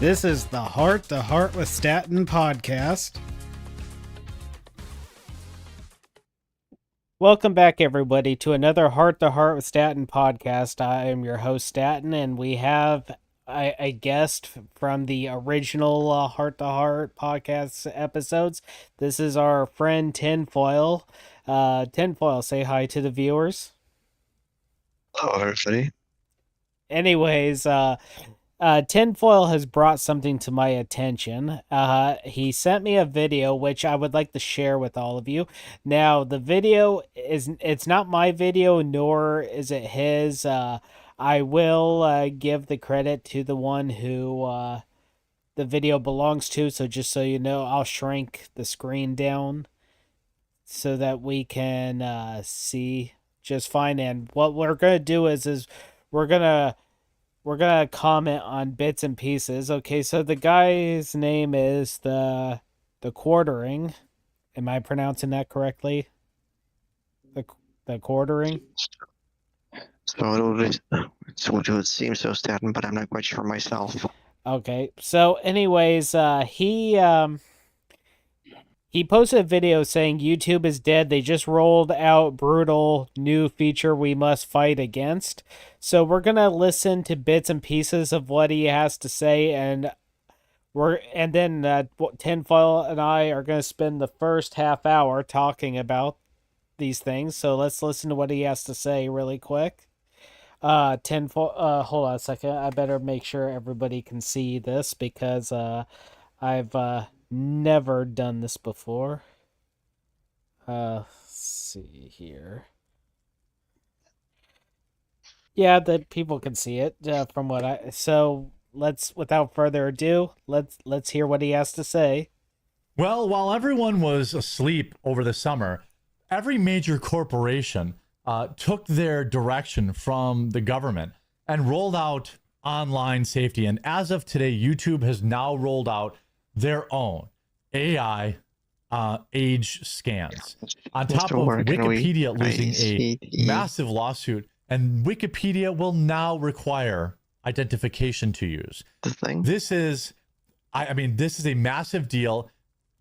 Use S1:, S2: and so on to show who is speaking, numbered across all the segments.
S1: This is the Heart to Heart with Statton podcast. Welcome back, everybody, to another Heart to Heart with Statton podcast. I am your host, Statton, and we have a guest from the original Heart to Heart podcast episodes. This is our friend Tinfoil. Tinfoil, say hi to the viewers.
S2: Hello, everybody.
S1: Anyways, Tinfoil has brought something to my attention. He sent me a video which I would like to share with all of you. Now, the video it's not my video, nor is it his. I will give the credit to the one who the video belongs to. So just so you know, I'll shrink the screen down so that we can see just fine. And what we're gonna do is we're gonna we're gonna comment on bits and pieces. Okay, so the guy's name is the Quartering. Am I pronouncing that correctly? The the Quartering.
S2: It would seem so, Statton, but I'm not quite sure myself.
S1: Okay, so anyways, he posted a video saying YouTube is dead. They just rolled out brutal new feature we must fight against. So we're gonna listen to bits and pieces of what he has to say, and then Tinfoil and I are gonna spend the first half hour talking about these things. So let's listen to what he has to say really quick. Tinfoil. Hold on a second. I better make sure everybody can see this because I've never done this before. Let's see here. Yeah, the people can see it from what I. So let's, without further ado, let's hear what he has to say.
S3: Well, while everyone was asleep over the summer, every major corporation took their direction from the government and rolled out online safety. And as of today, YouTube has now rolled out their own AI age scans on top of Wikipedia losing a massive lawsuit, and Wikipedia will now require identification to use. This is, I mean, this is a massive deal.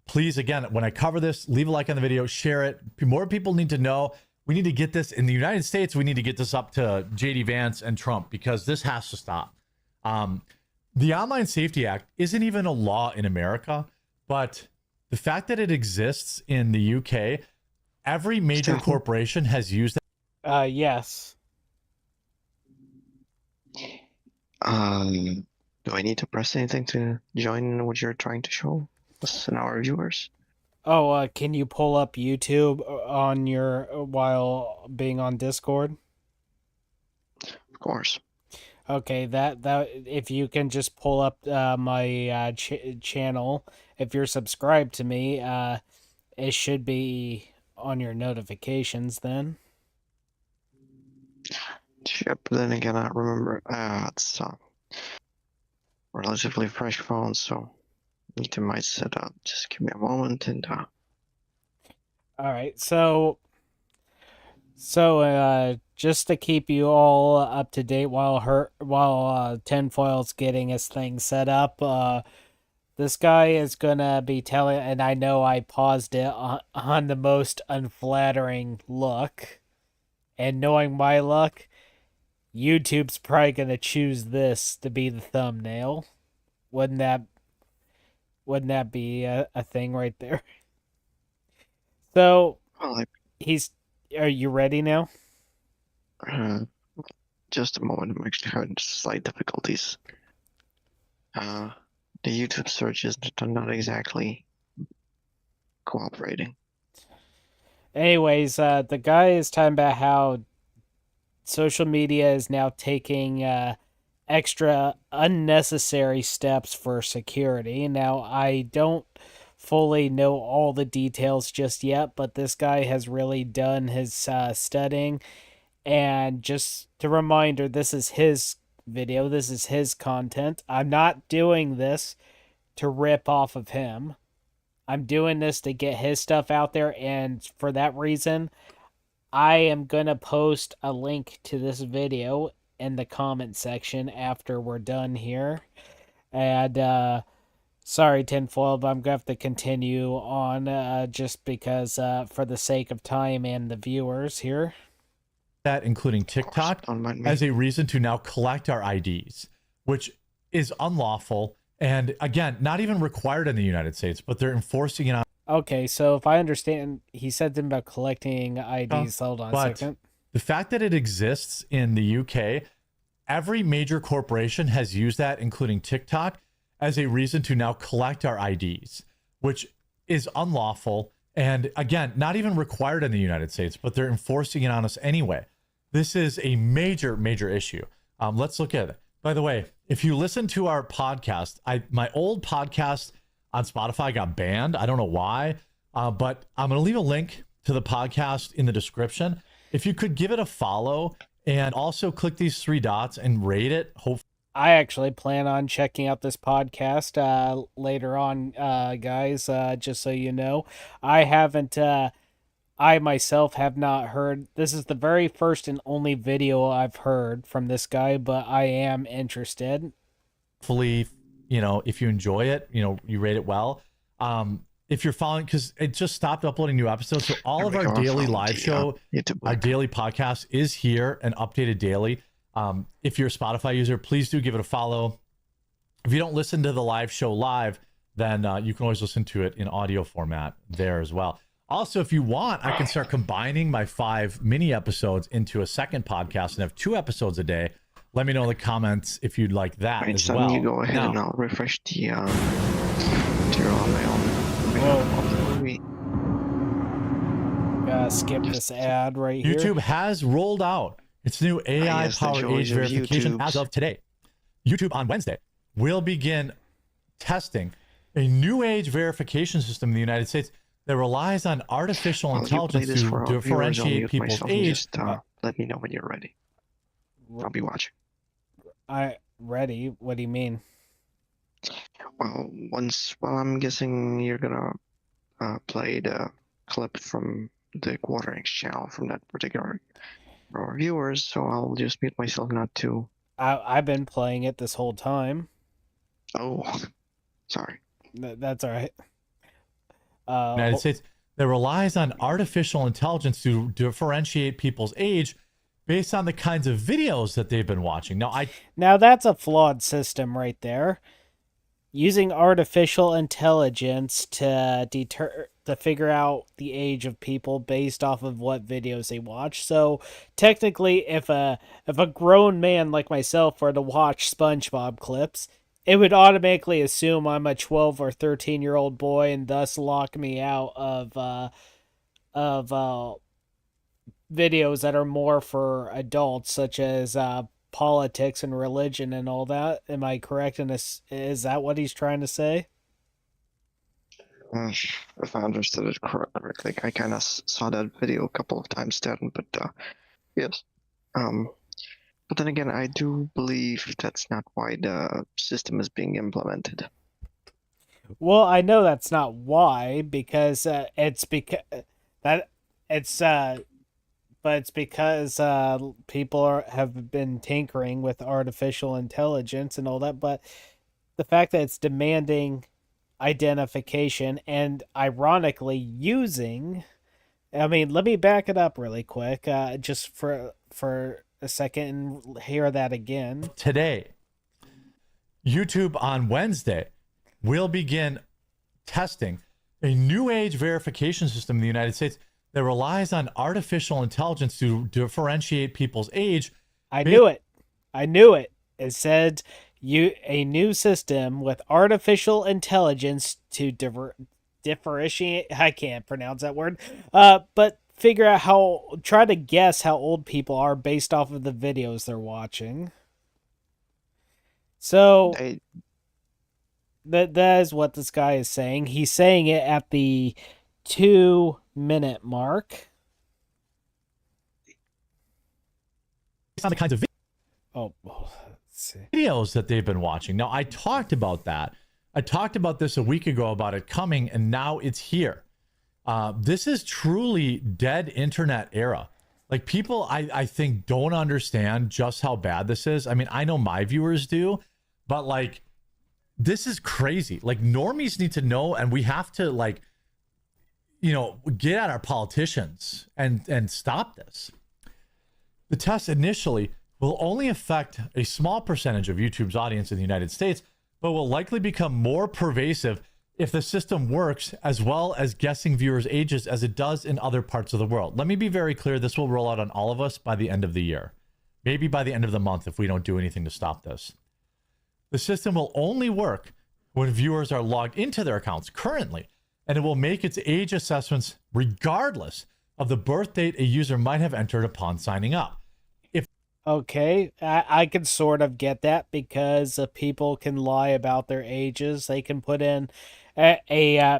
S3: Please, again, when I cover this, leave a like on the video, share it. More people need to know. We need to get this in the United States. We need to get this up to JD Vance and Trump because this has to stop. The Online Safety Act isn't even a law in America, but the fact that it exists in the UK, every major corporation has used it.
S1: Yes.
S2: Do I need to press anything to join what you're trying to show us and our viewers?
S1: Oh, can you pull up YouTube on your while being on Discord?
S2: Of course.
S1: Okay, that if you can just pull up my channel, if you're subscribed to me, it should be on your notifications then.
S2: Yep, then again, I remember it's relatively fresh phone, so need to might set up. Just give me a moment and
S1: all right, so just to keep you all up to date while Tinfoil's getting his thing set up, this guy is gonna be telling, and I know I paused it on the most unflattering look, and knowing my luck, YouTube's probably gonna choose this to be the thumbnail. Wouldn't that be a thing right there? So are you ready now?
S2: Just a moment. I'm actually having slight difficulties. The YouTube search is not exactly cooperating.
S1: Anyways, the guy is talking about how social media is now taking extra unnecessary steps for security. Now, I don't fully know all the details just yet, but this guy has really done his studying. And just a reminder, this is his video, this is his content. I'm not doing this to rip off of him. I'm doing this to get his stuff out there, and for that reason, I am gonna post a link to this video in the comment section after we're done here. And sorry, Tinfoil, but I'm gonna have to continue on just because for the sake of time and the viewers here.
S3: That including
S2: Of course,
S3: TikTok
S2: don't mind me.
S3: as a reason to now collect our IDs, which is unlawful and again not even required in the United States, but they're enforcing it on.
S1: Okay, so if I understand, he said something about collecting IDs. Hold on a
S3: But
S1: second.
S3: the fact that it exists in the UK, every major corporation has used that, including TikTok, as a reason to now collect our IDs, which is unlawful and again not even required in the United States, but they're enforcing it on us anyway. This is a major issue. Let's look at it. By the way, if you listen to our podcast, my old podcast on Spotify got banned. I don't know why, but I'm going to leave a link to the podcast in the description. If you could give it a follow and also click these three dots and rate it, hopefully.
S1: I actually plan on checking out this podcast later on, guys, just so you know. I haven't, I myself have not heard. This is the very first and only video I've heard from this guy, but I am interested.
S3: You know, if you enjoy it, you know, you rate it well. If you're following, because it just stopped uploading new episodes, so all of our daily live show, our daily podcast is here and updated daily. If you're a Spotify user, please do give it a follow. If you don't listen to the live show live, then you can always listen to it in audio format there as well. Also, if you want, I can start combining my 5 mini episodes into a second podcast and have 2 episodes a day. Let me know in the comments if you'd like that
S2: Right,
S3: as
S2: so
S3: well.
S2: you go ahead and I'll refresh the material on my own. Movie.
S1: Skip this ad right here.
S3: YouTube has rolled out its new AI-powered age verification as of today. YouTube on Wednesday will begin testing a new age verification system in the United States that relies on artificial intelligence to differentiate people's age.
S2: Just, let me know when you're ready. I'll be watching.
S1: Ready? What do you mean?
S2: Well, I'm guessing you're gonna play the clip from the Quarterings channel from that particular for our viewers, so I'll just mute myself not to.
S1: I've been playing it this whole time.
S2: Oh, sorry.
S1: That's all right.
S3: United States that relies on artificial intelligence to differentiate people's age based on the kinds of videos that they've been watching. Now
S1: that's a flawed system right there. Using artificial intelligence to figure out the age of people based off of what videos they watch. So technically, if a grown man like myself were to watch SpongeBob clips, it would automatically assume I'm a 12 or 13-year-old boy and thus lock me out of videos that are more for adults, such as politics and religion and all that. Am I correct in this? Is that what he's trying to say?
S2: If I understood it correctly, I kind of saw that video a couple of times, Statton, but yes. But then again, I do believe that's not why the system is being implemented.
S1: Well, I know that's not why, because it's because that it's but it's because people have been tinkering with artificial intelligence and all that. But the fact that it's demanding identification and ironically using, I mean, let me back it up really quick, just for a second and hear that again.
S3: Today, YouTube on Wednesday will begin testing a new age verification system in the United States that relies on artificial intelligence to differentiate people's age.
S1: I knew it. It said a new system with artificial intelligence to differentiate. I can't pronounce that word. But figure out try to guess how old people are based off of the videos they're watching. So that is what this guy is saying. He's saying it at the 2-minute mark.
S3: Based on the kinds of videos that they've been watching. Now, I talked about that. I talked about this a week ago about it coming, and now it's here. This is truly dead internet era. Like, people, I think, don't understand just how bad this is. I mean, I know my viewers do, but like, this is crazy. Like, normies need to know, and we have to, like, get at our politicians and stop this. The test initially will only affect a small percentage of YouTube's audience in the United States, but will likely become more pervasive if the system works as well as guessing viewers' ages as it does in other parts of the world. Let me be very clear. This will roll out on all of us by the end of the year. Maybe by the end of the month if we don't do anything to stop this. The system will only work when viewers are logged into their accounts currently, and it will make its age assessments regardless of the birth date a user might have entered upon signing up.
S1: Okay, I can sort of get that because people can lie about their ages. They can put in a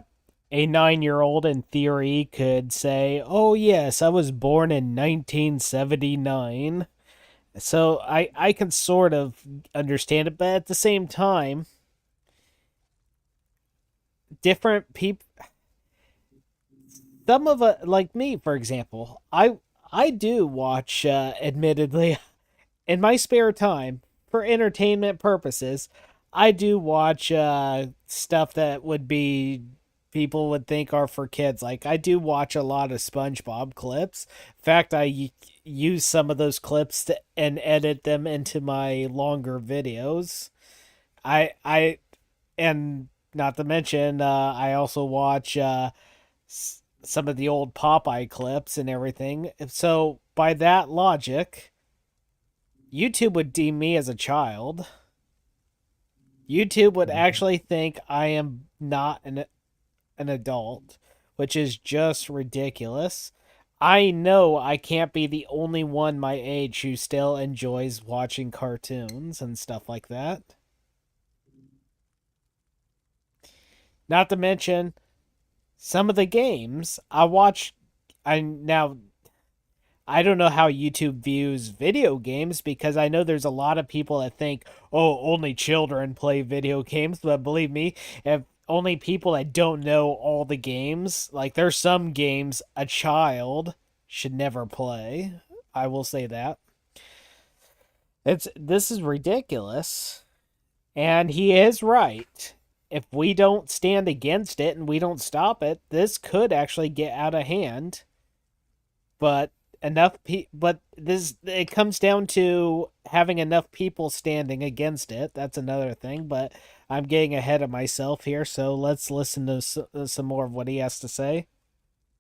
S1: 9-year-old in theory could say, "Oh yes, I was born in 1979." So I can sort of understand it, but at the same time, different people. Some of like me, for example, I do watch. Admittedly, in my spare time for entertainment purposes, I do watch stuff that would be people would think are for kids. Like I do watch a lot of SpongeBob clips. In fact, use some of those clips and edit them into my longer videos. I and not to mention I also watch some of the old Popeye clips and everything. So by that logic, YouTube would deem me as a child. YouTube would actually think I am not an adult, which is just ridiculous. I know I can't be the only one my age who still enjoys watching cartoons and stuff like that. Not to mention some of the games I watch. I don't know how YouTube views video games because I know there's a lot of people that think, oh, only children play video games. But believe me, if only people that don't know all the games, like there's some games a child should never play. I will say that. This is ridiculous. And he is right. If we don't stand against it and we don't stop it, this could actually get out of hand. But but this it comes down to having enough people standing against it. That's another thing, but I'm getting ahead of myself here, so let's listen to some more of what he has to say.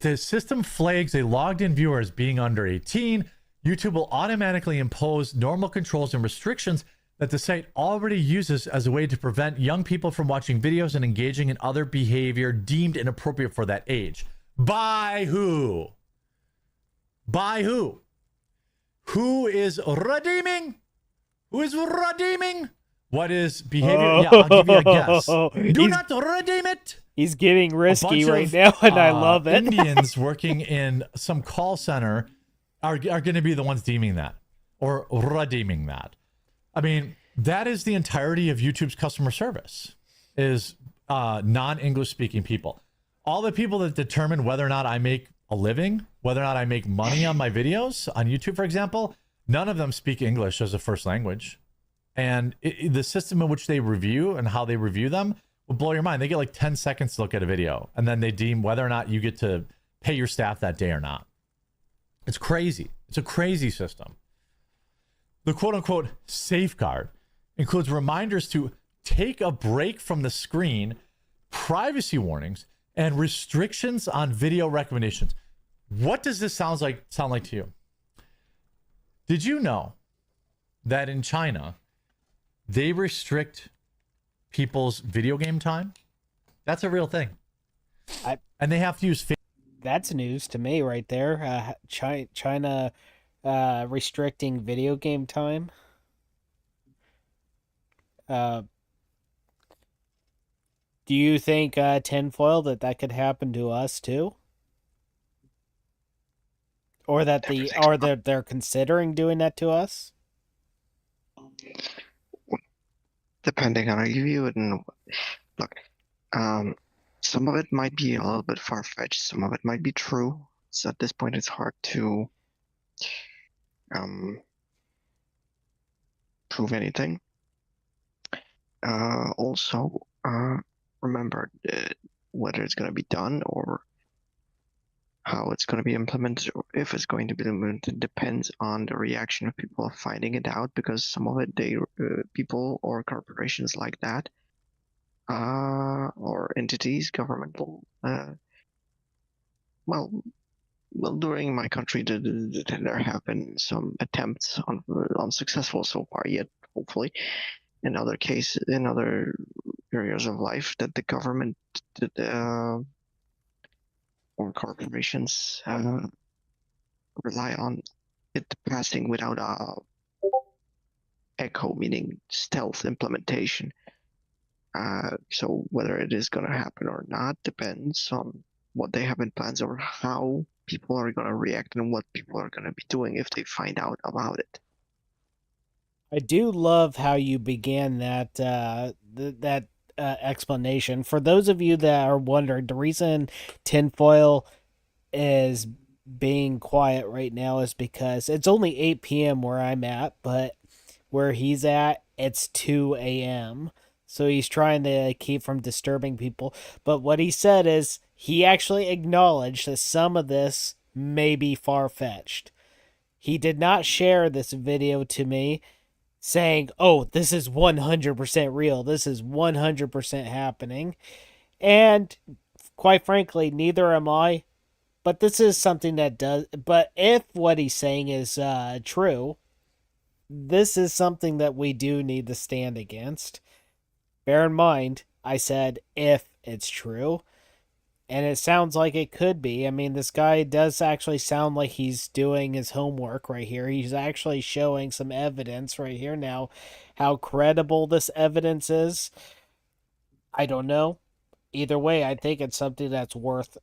S3: The system flags a logged in viewer as being under 18. YouTube will automatically impose normal controls and restrictions that the site already uses as a way to prevent young people from watching videos and engaging in other behavior deemed inappropriate for that age. By who? By who? Who is redeeming? Who is redeeming? What is behavior? Yeah, I'll give you a guess. Do not redeem it.
S1: He's getting risky right now, and I love it.
S3: Indians working in some call center are going to be the ones deeming that or redeeming that. I mean, that is the entirety of YouTube's customer service is non-English speaking people. All the people that determine whether or not I make a living, whether or not I make money on my videos on YouTube, for example, none of them speak English as a first language. And the system in which they review and how they review them will blow your mind. They get like 10 seconds to look at a video, and then they deem whether or not you get to pay your staff that day or not. It's crazy. It's a crazy system. The quote-unquote safeguard includes reminders to take a break from the screen, privacy warnings, and restrictions on video recommendations. What does this sound like to you? Did you know that in China, they restrict people's video game time? That's a real thing. And they have to use...
S1: That's news to me right there. China restricting video game time. Do you think, tinfoil, that could happen to us too? Or that they're considering doing that to us?
S2: Depending on how you view it, and look, some of it might be a little bit far-fetched. Some of it might be true. So at this point, it's hard to prove anything. Also, remember whether it's going to be done or how it's going to be implemented, or if it's going to be implemented, depends on the reaction of people finding it out. Because some of it, people or corporations like that, or entities, governmental, well, during my country, there have been some attempts unsuccessful so far yet. Hopefully, in other cases, in other areas of life, that the government or corporations rely on it passing without a echo, meaning stealth implementation. So whether it is going to happen or not depends on what they have in plans or how people are going to react and what people are going to be doing if they find out about it.
S1: I do love how you began that explanation. For those of you that are wondering, the reason tinfoil is being quiet right now is because it's only 8 p.m. where I'm at, but where he's at, it's 2 a.m. So he's trying to keep from disturbing people. But what he said is he actually acknowledged that some of this may be far fetched. He did not share this video to me saying, oh, this is 100% real. This is 100% happening. And quite frankly, neither am I. But this is something that does. But if what he's saying is true, this is something that we do need to stand against. Bear in mind, I said if it's true. And it sounds like it could be. I mean, this guy does actually sound like he's doing his homework right here. He's actually showing some evidence right here. Now, how credible this evidence is, I don't know. Either way, I think it's something that's worth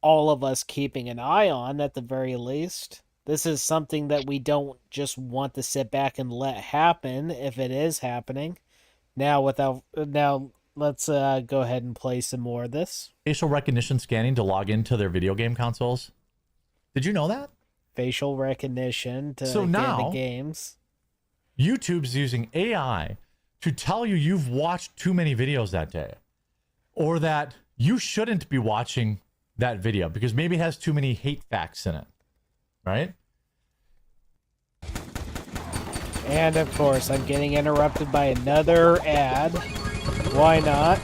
S1: all of us keeping an eye on at the very least. This is something that we don't just want to sit back and let happen if it is happening. Now, let's go ahead and play some more of this.
S3: Facial recognition scanning to log into their video game consoles. Did you know that?
S1: Facial recognition to
S3: So
S1: get
S3: now,
S1: into games.
S3: YouTube's using AI to tell you you've watched too many videos that day, or that you shouldn't be watching that video because maybe it has too many hate facts in it, right?
S1: And of course, I'm getting interrupted by another ad. Why not?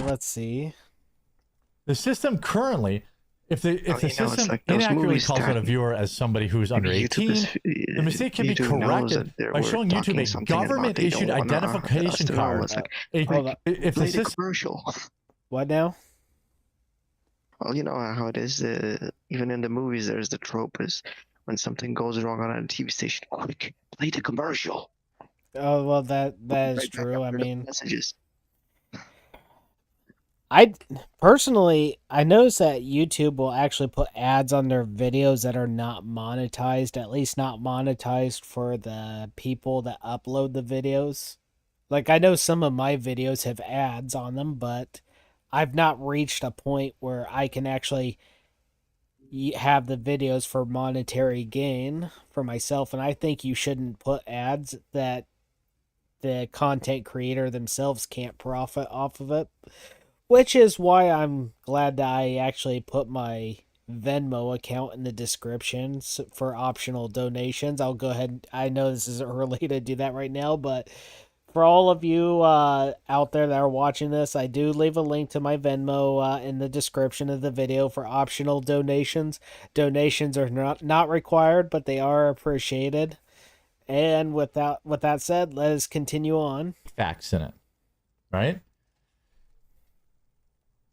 S1: Let's see.
S3: The system currently, if the system
S2: like those
S3: inaccurately
S2: movies,
S3: calls out a
S2: Statton.
S3: viewer as somebody who's under
S2: YouTube
S3: 18,
S2: is,
S3: the mistake can be
S2: YouTube knows
S3: corrected
S2: that
S3: by
S2: we're
S3: showing
S2: talking
S3: YouTube a
S2: something about
S3: government-issued
S2: they don't wanna us
S3: identification
S2: to know.
S3: card.
S2: It's like,
S1: Hold on.
S3: If the
S2: play the
S3: system,
S2: commercial.
S1: What now?
S2: Well, you know how it is. Even in the movies, there's the trope is when something goes wrong on a TV station, quick, play the commercial.
S1: Oh, well, that is
S2: Right back
S1: true. I
S2: after the
S1: mean,
S2: messages.
S1: I personally, I noticed that YouTube will actually put ads on their videos that are not monetized, at least not monetized for the people that upload the videos. Like, I know some of my videos have ads on them, but I've not reached a point where I can actually have the videos for monetary gain for myself. And I think you shouldn't put ads that the content creator themselves can't profit off of it. Which is why I'm glad that I actually put my Venmo account in the descriptions for optional donations. I'll go ahead. I know this isn't early to do that right now, but for all of you out there that are watching this, I do leave a link to my Venmo in the description of the video for optional donations. Donations are not required, but they are appreciated. And with that said, let us continue on.
S3: facts in it, right?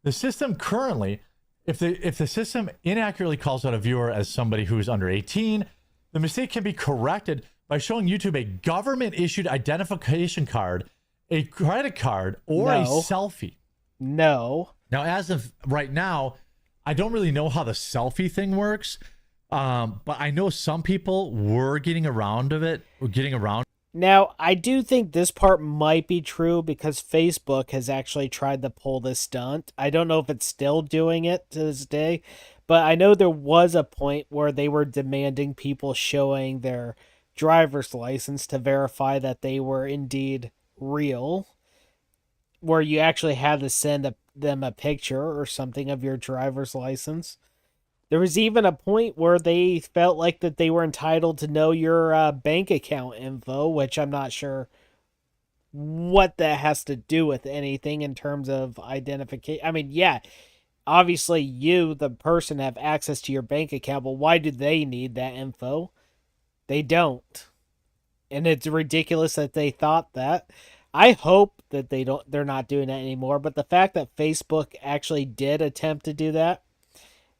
S3: The system currently, if the system inaccurately calls out a viewer as somebody who's under 18, the mistake can be corrected by showing YouTube a government-issued identification card, a credit card, or a
S1: No.
S3: selfie.
S1: No.
S3: Now, as of right now, I don't really know how the selfie thing works, but I know some people were getting around of it, or getting around.
S1: Now, I do think this part might be true because Facebook has actually tried to pull this stunt. I don't know if it's still doing it to this day, but I know there was a point where they were demanding people showing their driver's license to verify that they were indeed real, where you actually had to send them a picture or something of your driver's license. There was even a point where they felt like that they were entitled to know your bank account info, which I'm not sure what that has to do with anything in terms of identification. I mean, yeah, obviously you, the person, have access to your bank account, but why do they need that info? They don't. And it's ridiculous that they thought that. I hope that they're not doing that anymore, but the fact that Facebook actually did attempt to do that,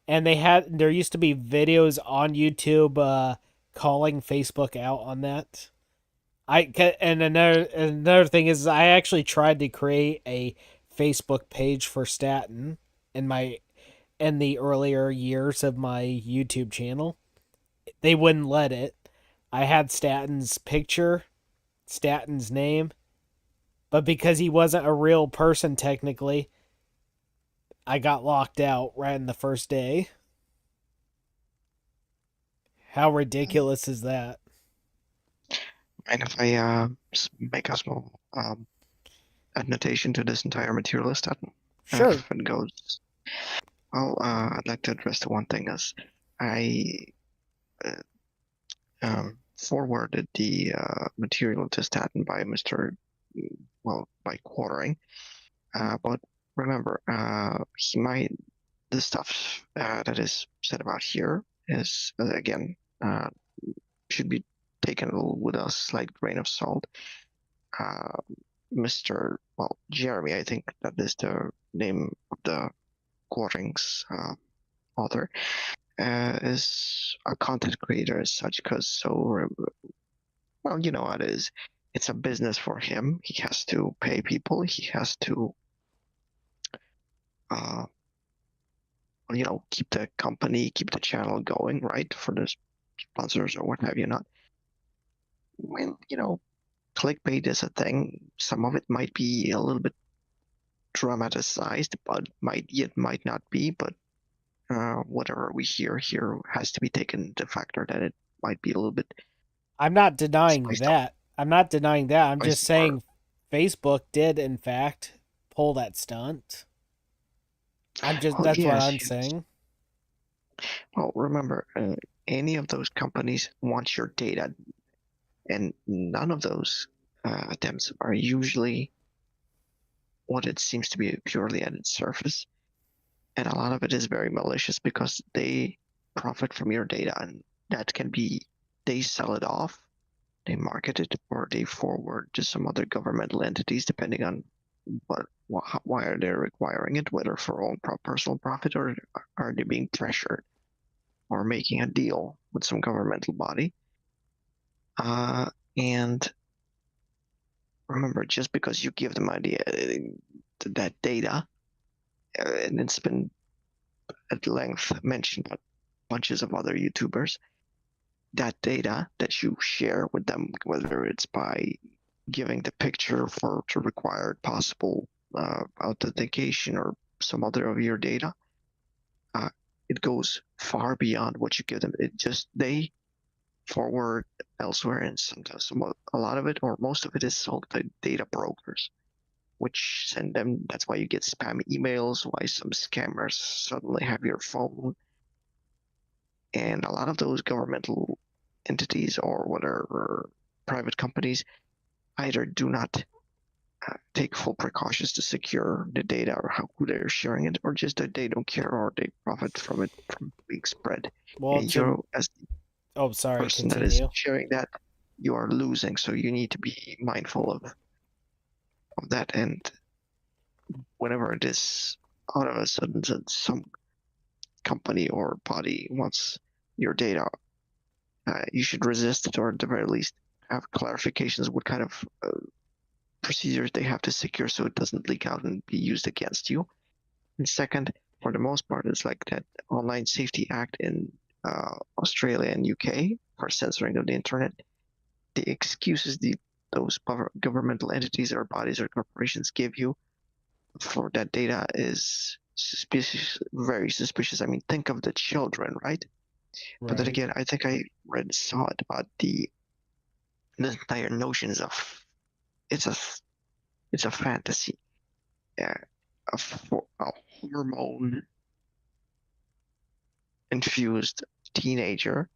S1: and there used to be videos on YouTube calling Facebook out on that. And another thing is I actually tried to create a Facebook page for Statton in the earlier years of my YouTube channel. They wouldn't let it. I had Statton's picture, Statton's name, but because he wasn't a real person technically, I got locked out right in the first day. How ridiculous is that?
S2: And if I make a small annotation to this entire material list,
S1: Sure.
S2: if it goes, well, I'd like to address the one thing as I forwarded the material to Statton by by quartering. But remember, the stuff that is said about here is, again, should be taken with a slight grain of salt. Jeremy, I think that is the name of the quarterings author, is a content creator as such, you know how it is. It's a business for him. He has to pay people. He has to, keep the company, keep the channel going, right? For the sponsors or what have you not. When, clickbait is a thing. Some of it might be a little bit dramatized, but might not be. But whatever we hear here has to be taken into factor that it might be a little bit
S1: I'm not denying
S2: spiced up.
S1: that. I'm not denying that. I'm just
S2: Spiced or-
S1: saying Facebook did in fact pull that stunt.
S2: Well,
S1: That's what
S2: yes,
S1: I'm
S2: yes.
S1: saying.
S2: Well, remember, any of those companies want your data, and none of those attempts are usually what it seems to be purely at its surface. And a lot of it is very malicious because they profit from your data, and that can be they sell it off, they market it, or they forward to some other governmental entities, depending on why are they requiring it, whether for own personal profit or are they being pressured or making a deal with some governmental body. And remember, just because you give them that data, and it's been at length mentioned by bunches of other YouTubers, that data that you share with them, whether it's by giving the picture to required possible authentication or some other of your data, it goes far beyond what you give them. They forward elsewhere, and sometimes a lot of it or most of it is sold to data brokers, which send them. That's why you get spam emails, why some scammers suddenly have your phone. And a lot of those governmental entities or whatever private companies either do not take full precautions to secure the data or who they're sharing it, or just that they don't care or they profit from it from being spread.
S1: Well,
S2: And you, as the
S1: oh, sorry,
S2: person that is
S1: continue.
S2: sharing that, you are losing. So you need to be mindful of that. And whenever it is all of a sudden some company or body wants your data, you should resist it, or at the very least have clarifications what kind of procedures they have to secure so it doesn't leak out and be used against you. And second, for the most part, it's like that Online Safety Act in Australia and UK for censoring of the internet. The excuses those governmental entities or bodies or corporations give you for that data is suspicious, very suspicious. I mean, think of the children, right? But then
S1: Right.
S2: again, I think I saw it about the entire notions of it's a It's a fantasy. Yeah, a hormone infused teenager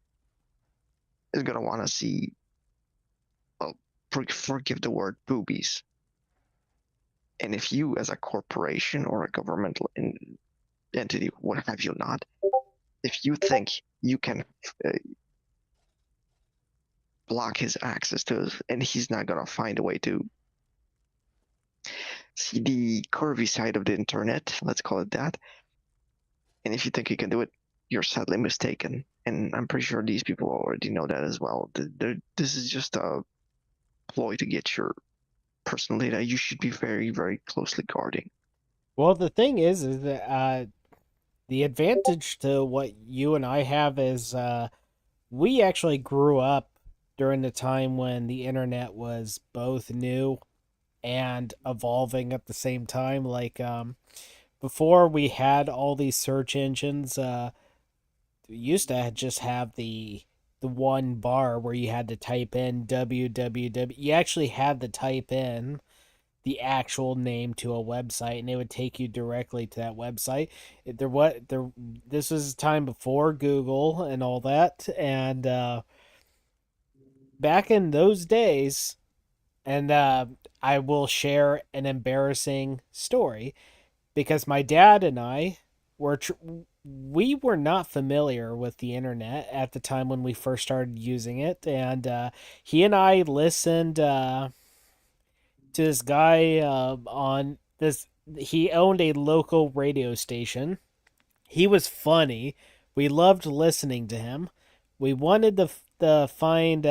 S2: is gonna want to see, well, forgive the word, boobies. And if you, as a corporation or a governmental entity, what have you not, if you think you can uh, block his access to us, and he's not gonna find a way to see the curvy side of the internet, let's call it that. And if you think you can do it, you're sadly mistaken. And I'm pretty sure these people already know that as well. This is just a ploy to get your personal data. You should be very, very closely guarding.
S1: Well, the thing is that the advantage to what you and I have is we actually grew up during the time when the internet was both new and evolving at the same time. Like before we had all these search engines, we used to just have the one bar where you had to type in www. You actually had to type in the actual name to a website and it would take you directly to that website. This was time before Google and all that, and back in those days, and I will share an embarrassing story because my dad and I were we were not familiar with the internet at the time when we first started using it, and he and I listened to this guy on this. He owned a local radio station. He was funny. We loved listening to him. We wanted to find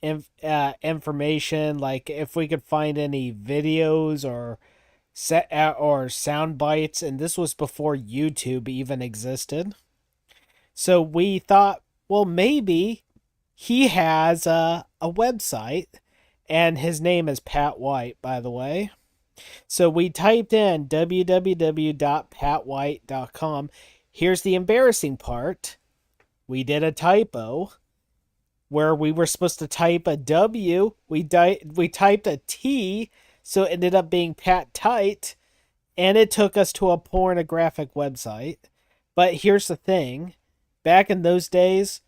S1: information, like if we could find any videos or or sound bites, and this was before YouTube even existed. So we thought, well, maybe he has a website, and his name is Pat White, by the way. So we typed in www.patwhite.com. Here's the embarrassing part. We did a typo where we were supposed to type a W. We typed a T, so it ended up being Pat Tight, and it took us to a pornographic website. But here's the thing. Back in those days,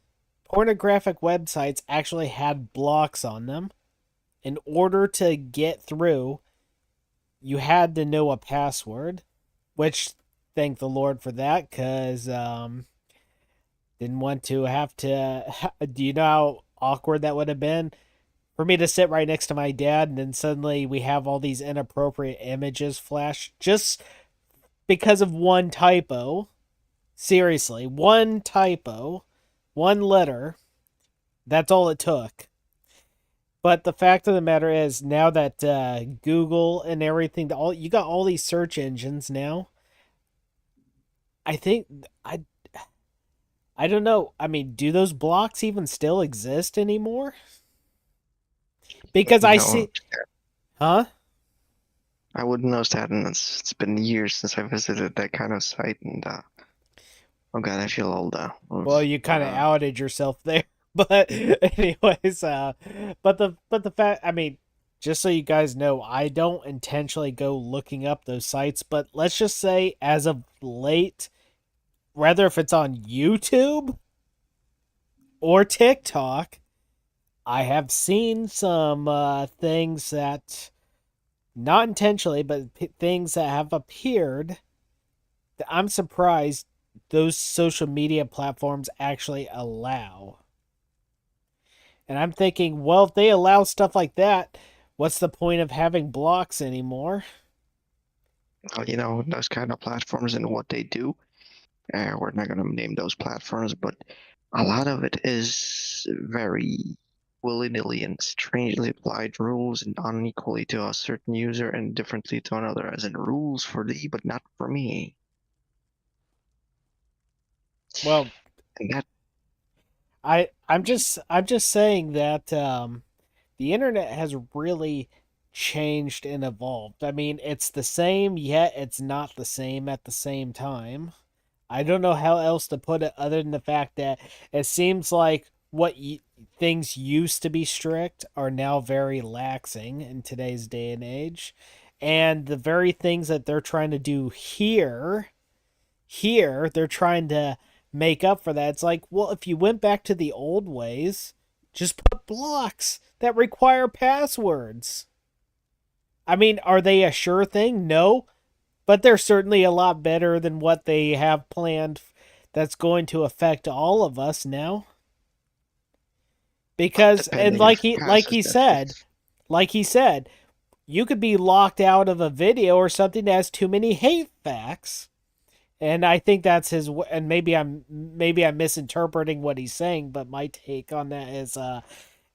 S1: pornographic websites actually had blocks on them. In order to get through, you had to know a password, which thank the Lord for that, because didn't want to have to. Do you know how awkward that would have been for me to sit right next to my dad, and then suddenly we have all these inappropriate images flash just because of one typo? Seriously, one typo, one letter. That's all it took. But the fact of the matter is, now that Google and everything, all you got all these search engines now. I think I don't know. I mean, do those blocks even still exist anymore? Because I
S2: No,
S1: see, huh?
S2: I wouldn't know Statton. It's been years since I visited that kind of site, and oh god, I feel old now.
S1: Well, you kind of outed yourself there. But anyways, but the fact, I mean, just so you guys know, I don't intentionally go looking up those sites, but let's just say as of late, whether if it's on YouTube or TikTok, I have seen some things that not intentionally, but things that have appeared that I'm surprised those social media platforms actually allow. And I'm thinking, well, if they allow stuff like that, what's the point of having blocks anymore?
S2: those kind of platforms and what they do. We're not going to name those platforms, but a lot of it is very willy-nilly and strangely applied rules and unequally to a certain user and differently to another, as in rules for thee, but not for me.
S1: Well,
S2: And that,
S1: I'm just saying that the internet has really changed and evolved. I mean, it's the same yet it's not the same at the same time. I don't know how else to put it other than the fact that it seems like things used to be strict are now very laxing in today's day and age. And the very things that they're trying to do here, they're trying to make up for that. It's like, well, if you went back to the old ways, just put blocks that require passwords. I mean, are they a sure thing? No, but they're certainly a lot better than what they have planned that's going to affect all of us now. Because and
S2: Depending if it
S1: like
S2: passes
S1: he
S2: that
S1: said,
S2: phase.
S1: like he said, you could be locked out of a video or something that has too many hate facts. And I think that's his. And maybe I'm misinterpreting what he's saying, but my take on that is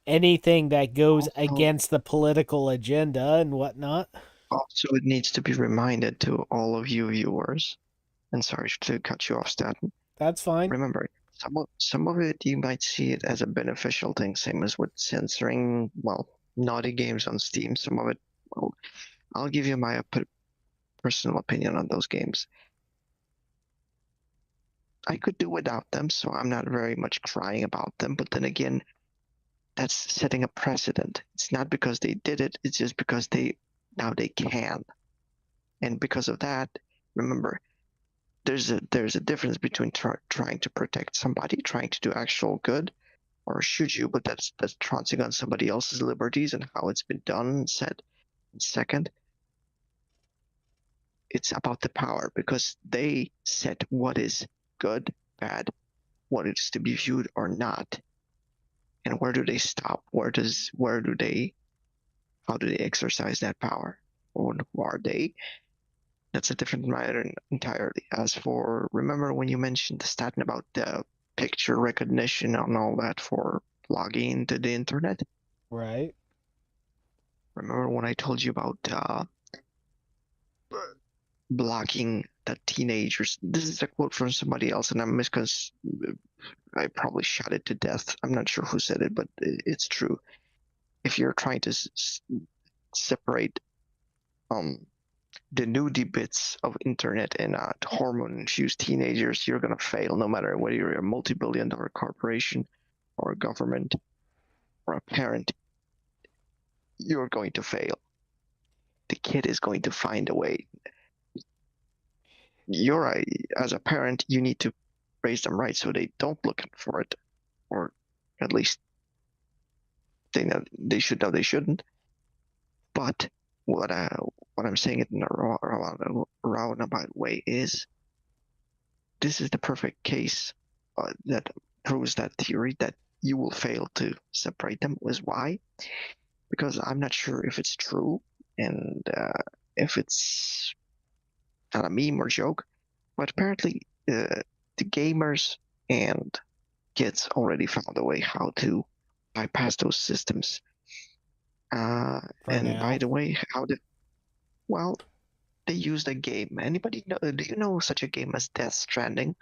S1: anything that goes
S2: Also,
S1: against the political agenda and whatnot.
S2: also, it needs to be reminded to all of you viewers, and sorry to cut you off, Statton.
S1: That's fine.
S2: Remember, some of it you might see it as a beneficial thing, same as with censoring, well, naughty games on Steam. Some of it, well, I'll give you my personal opinion on those games. I could do without them, so I'm not very much crying about them. But then again, that's setting a precedent. It's not because they did it, it's just because now they can. And because of that, remember, there's a difference between trying to protect somebody, trying to do actual good, or should you, but that's trouncing on somebody else's liberties and how it's been done and said. And second, it's about the power because they set what is good, bad, what is to be viewed or not, and where do they stop? How do they exercise that power? Or who are they? That's a different matter entirely. As for, remember when you mentioned the Statton about the picture recognition and all that for logging into the internet?
S1: Right.
S2: Remember when I told you about blocking the teenagers? This is a quote from somebody else, and I'm because I probably shot it to death. I'm not sure who said it, but it's true. If you're trying to separate the nudie bits of internet and hormone-infused teenagers, you're gonna fail no matter whether you're a multi-billion-dollar corporation or a government or a parent. You're going to fail. The kid is going to find a way. As a parent, you need to raise them right so they don't look for it, or at least they should know they shouldn't. But what I'm saying it in a roundabout way is this is the perfect case that proves that theory that you will fail to separate them. Is why? Because I'm not sure if it's true and if it's not a meme or joke, but apparently the gamers and kids already found a way how to bypass those systems.
S1: For
S2: And by
S1: now.
S2: the way, well, they used a game. Anybody know? Do you know such a game as Death Stranding?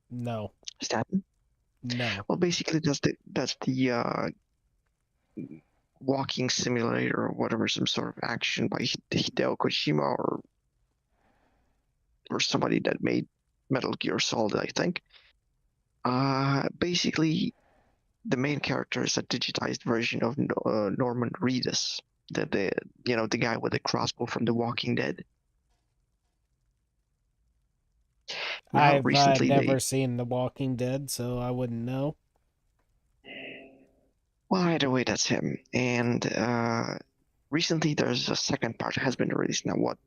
S1: No.
S2: Statton?
S1: No.
S2: Well, basically, that's the walking simulator or whatever, some sort of action by Hideo Kojima or somebody that made Metal Gear Solid, I think. Basically, the main character is a digitized version of Norman Reedus, the guy with the crossbow from The Walking Dead. Now,
S1: I've
S2: recently
S1: never seen The Walking Dead, so I wouldn't know.
S2: well, either way, that's him. And recently, there's a second part that has been released. Now, what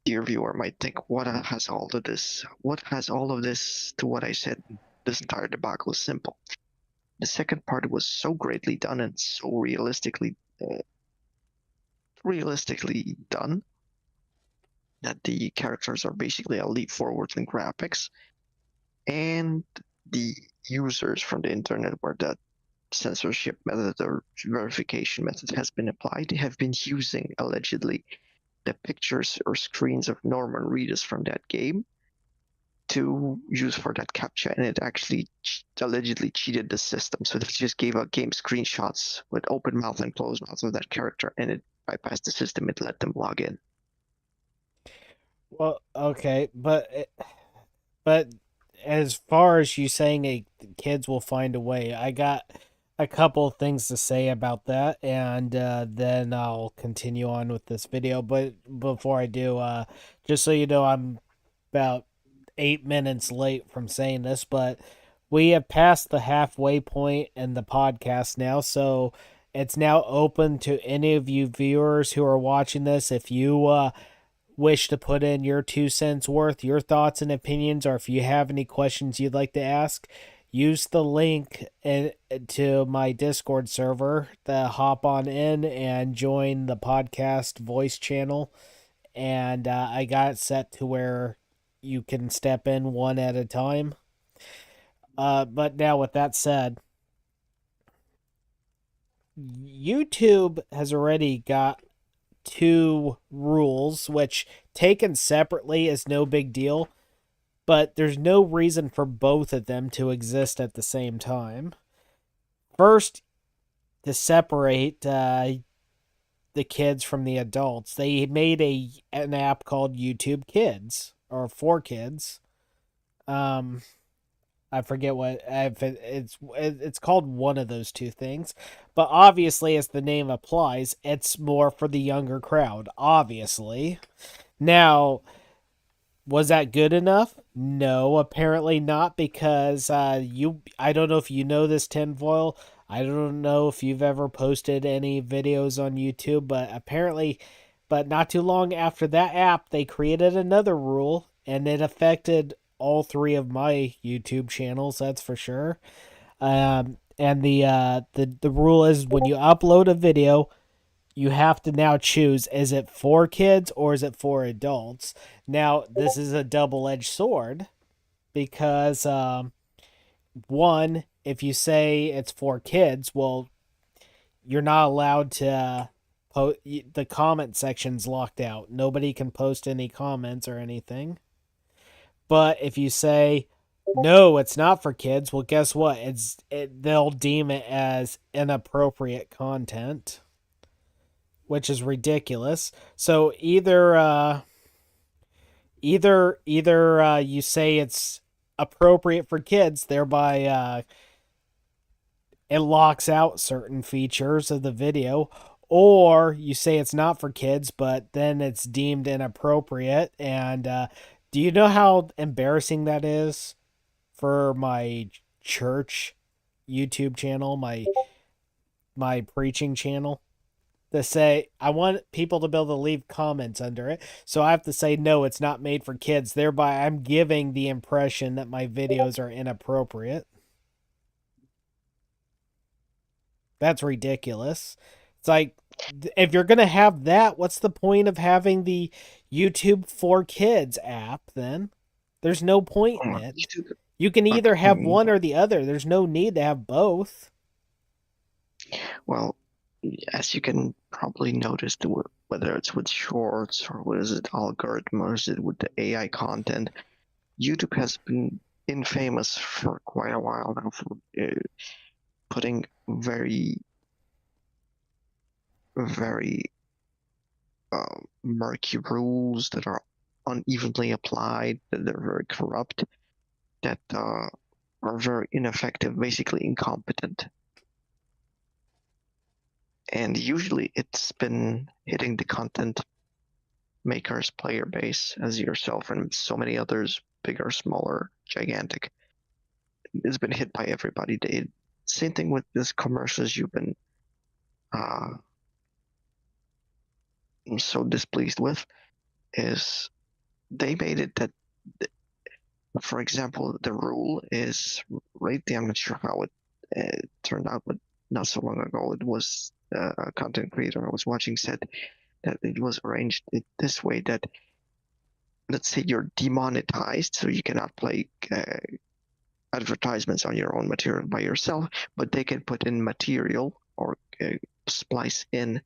S2: dear viewer might think, what has all of this? What has all of this to what I said? This entire debacle is simple. The second part was so greatly done and so realistically done that the characters are basically a leap forward in graphics, and the users from the internet where that censorship method or verification method has been applied have been using allegedly the pictures or screens of Norman Reedus from that game to use for that captcha, and it actually allegedly cheated the system. So they just gave out game screenshots with open mouth and closed mouth of that character, and it bypassed the system. It let them log in.
S1: Well, okay, but as far as you saying kids will find a way, a couple things to say about that, and then I'll continue on with this video. But before I do, just so you know, I'm about 8 minutes late from saying this, but we have passed the halfway point in the podcast now, so it's now open to any of you viewers who are watching this. If you wish to put in your 2 cents worth, your thoughts and opinions, or if you have any questions you'd like to ask, use the link to my Discord server to hop on in and join the podcast voice channel. And I got it set to where you can step in one at a time. But now, with that said, YouTube has already got two rules, which taken separately is no big deal, but there's no reason for both of them to exist at the same time. First, to separate the kids from the adults, they made an app called YouTube Kids, or for kids. I forget what it's called, one of those two things, but obviously, as the name applies, it's more for the younger crowd. Obviously, now, was that good enough? No, apparently not, because I don't know if you know this, Tinfoil. I don't know if you've ever posted any videos on YouTube, but apparently, but not too long after that app, they created another rule, and it affected all three of my YouTube channels. That's for sure. And the rule is, when you upload a video, you have to now choose, is it for kids or is it for adults? Now, this is a double-edged sword, because one, if you say it's for kids, well, you're not allowed to the comment section's locked out. Nobody can post any comments or anything. But if you say, no, it's not for kids, well, guess what? They'll deem it as inappropriate content, which is ridiculous. So either you say it's appropriate for kids, thereby it locks out certain features of the video, or you say it's not for kids, but then it's deemed inappropriate. And do you know how embarrassing that is for my church YouTube channel, my preaching channel? To say, I want people to be able to leave comments under it, so I have to say, no, it's not made for kids, thereby I'm giving the impression that my videos are inappropriate. That's ridiculous. It's like, if you're gonna have that, what's the point of having the YouTube for Kids app then? There's no point in it. You can either have one or the other. There's no need to have both.
S2: Well, as you can probably notice, whether it's with shorts or what is it, algorithm, or is it with the AI content, YouTube has been infamous for quite a while now for putting very, very murky rules that are unevenly applied, that they're very corrupt, that are very ineffective, basically incompetent. And usually it's been hitting the content makers player base, as yourself and so many others, bigger, smaller, gigantic. It's been hit by everybody. Same thing with this commercials you've been so displeased with, is they made it that, for example, the rule is right there. I'm not sure how it turned out, but not so long ago, it was a content creator I was watching said that it was arranged this way, that, let's say you're demonetized, so you cannot play advertisements on your own material by yourself, but they can put in material or splice in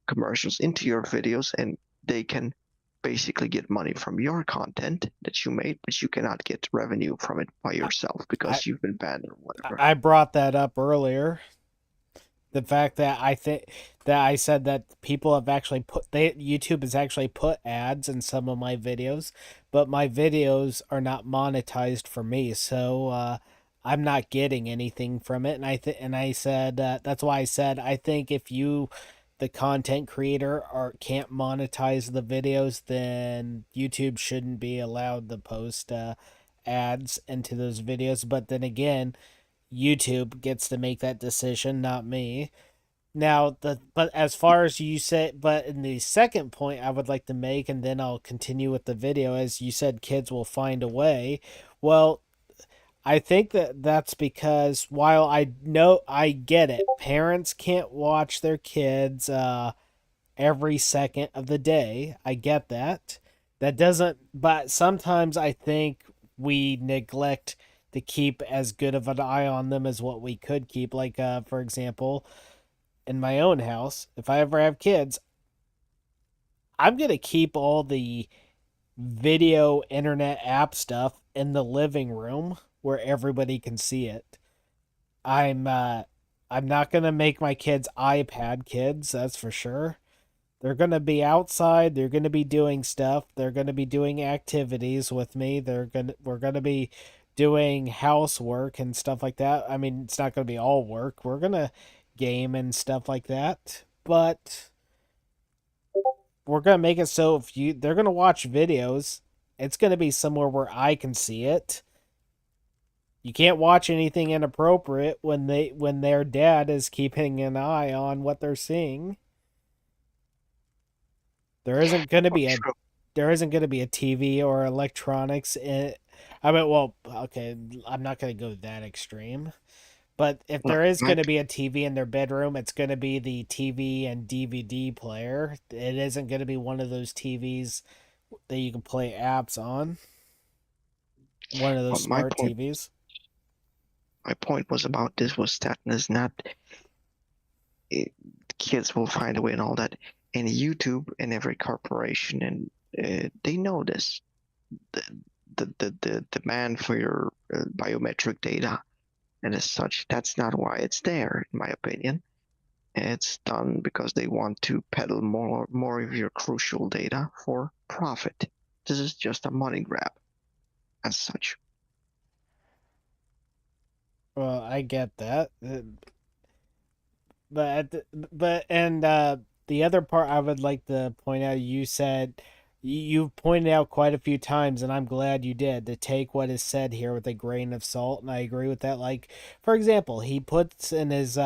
S2: commercials into your videos, and they can basically get money from your content that you made, but you cannot get revenue from it by yourself because you've been banned or whatever.
S1: I brought that up earlier. The fact that I said that people have actually YouTube has actually put ads in some of my videos, but my videos are not monetized for me. So I'm not getting anything from it. And I said that's why I said I think if you, the content creator, can't monetize the videos, then YouTube shouldn't be allowed to post ads into those videos. But then again, YouTube gets to make that decision, not me. Now, but as far as you said, but in the second point I would like to make, and then I'll continue with the video, as you said, kids will find a way. Well, I think that that's because while I know I get it, parents can't watch their kids every second of the day. I get that. That doesn't, but sometimes I think we neglect to keep as good of an eye on them as what we could keep. Like, for example, in my own house, if I ever have kids, I'm going to keep all the video internet app stuff in the living room where everybody can see it. I'm uh I'm not going to make my kids iPad kids, that's for sure. They're going to be outside, they're going to be doing stuff, they're going to be doing activities with me. We're going to be doing housework and stuff like that. I mean, it's not going to be all work. We're going to game and stuff like that. But we're going to make it so if you they're going to watch videos, it's going to be somewhere where I can see it. You can't watch anything inappropriate when their dad is keeping an eye on what they're seeing. There isn't going to
S2: Well,
S1: be a
S2: true.
S1: there isn't going to be a TV or electronics in, I mean, well, okay, I'm not going to go that extreme. But if
S2: No,
S1: there is
S2: my
S1: going to be a TV in their bedroom, it's going to be the TV and DVD player. It isn't going to be one of those TVs that you can play apps on. One of those
S2: well, my
S1: smart
S2: point
S1: TVs.
S2: my point was about this was Statton is not it, kids will find a way and all that. And YouTube and every corporation and they know this. The, the demand for your biometric data and as such, that's not why it's there, in my opinion. It's done because they want to peddle more of your crucial data for profit. This is just a money grab, as such.
S1: Well, I get that. And the other part I would like to point out, you said you've pointed out quite a few times, and I'm glad you did, to take what is said here with a grain of salt, and I agree with that. Like, for example, he puts in his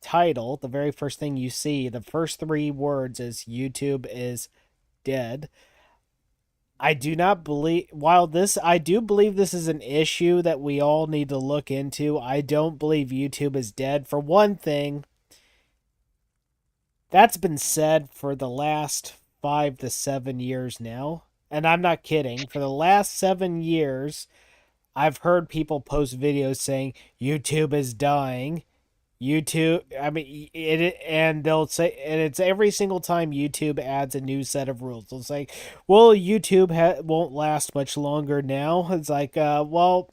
S1: title, the very first thing you see, the first three words is YouTube is dead. I do not believe, while this, I do believe this is an issue that we all need to look into. I don't believe YouTube is dead. For one thing, that's been said for the last 5 to 7 years now. And I'm not kidding. For the last 7 years, I've heard people post videos saying YouTube is dying. YouTube, I mean, and they'll say, and it's every single time YouTube adds a new set of rules. They'll say, well, YouTube won't last much longer now. It's like, well,